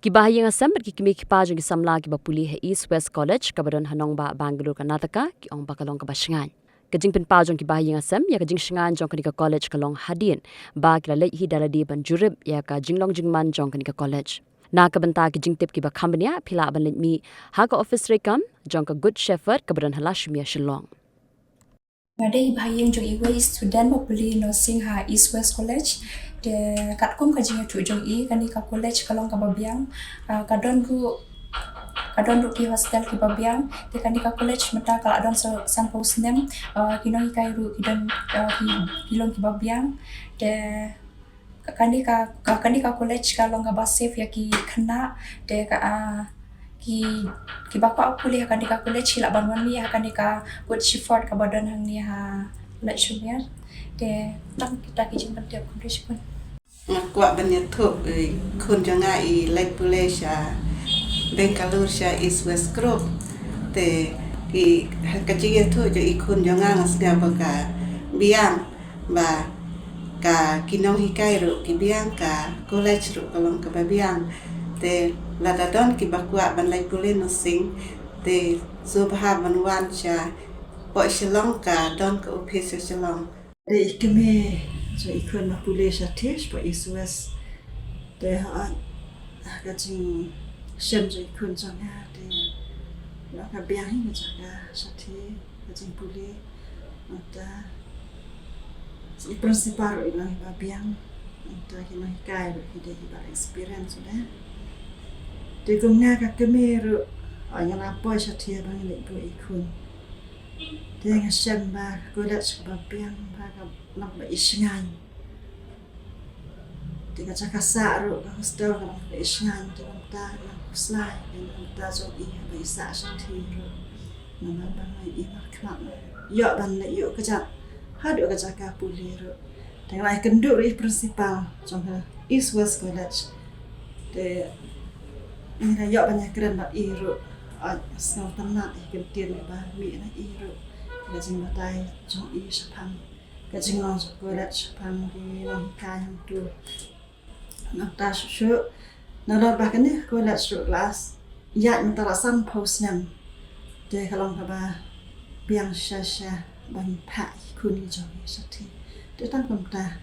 Kibahayang asam berkikimi kipajong kisamla kibapuli he East West College kabaron hanong ba Bangalore Karnataka ki ong bakalong kabasyangan. Kajing pinpajong kibahayang asam ya kajing syangan jong kanika college kalong hadin ba kilalay hi daladi ban jurib ya ka jinglong jingman jong kanika college. Na kabanta kajing tip kiba kambanya pila ban mi haka office rekam jong ka good shepherd kabaron halashmiya shillong. Ngadai bahayang jong iwe student mapuli nursing ha East West College de katkom kajing tu jong i kanika college kalong kababiang kadon ru ki hostel ki babiang de kanika college mata kala don san posnem kinong kai ru kidon kilong ki babiang de kanika college kalong kabasif ya ki khana de ki bapa pulih kanika college hila banwan mi kanika good shifort kabadon hang ni ha lecture de tang kita ki jing pentek college pun kuat banyak tu kun jangan like Malaysia Bangalore East West Group te kecil tu je kun jangan asnya baka biang ba ka kinong hikai ru ki biang ka college ru kalong ka biang te ladadon ki bakua ban like pule nursing te subha banwan cha po shilong ka don ka office shilong de ikeme so ikon na pule sa tish po East West de ka jing shem so ikon janga de la ka biang hi janga sa ti ka jing pule ata si principal ilang ba biang ata kino hikai ro hide ba experience ne de kumna ka kemeru anya na po sa ti ba ni po ikon de nga shem ba college ba biang ba ka nak isingan tiga cakasa ro hostel ka isingan tu ta slide dan ta so i ba isa sa ti ro nama ba mai i mak mak yo ban le yo ka ja hadu ka jaka puli ro dengan ai kendu ri principal trong East West College de ina yo banyak keren ba i ro asal tanah kentir ba mi na i ro ka jing batai trong i sapang kajing long college pang di long kayang tu nak ta shu na lo ba kan college ru class ya mentara san post nam de kalong ka ba biang sha ban pa kun jong sa ti de tang kam ta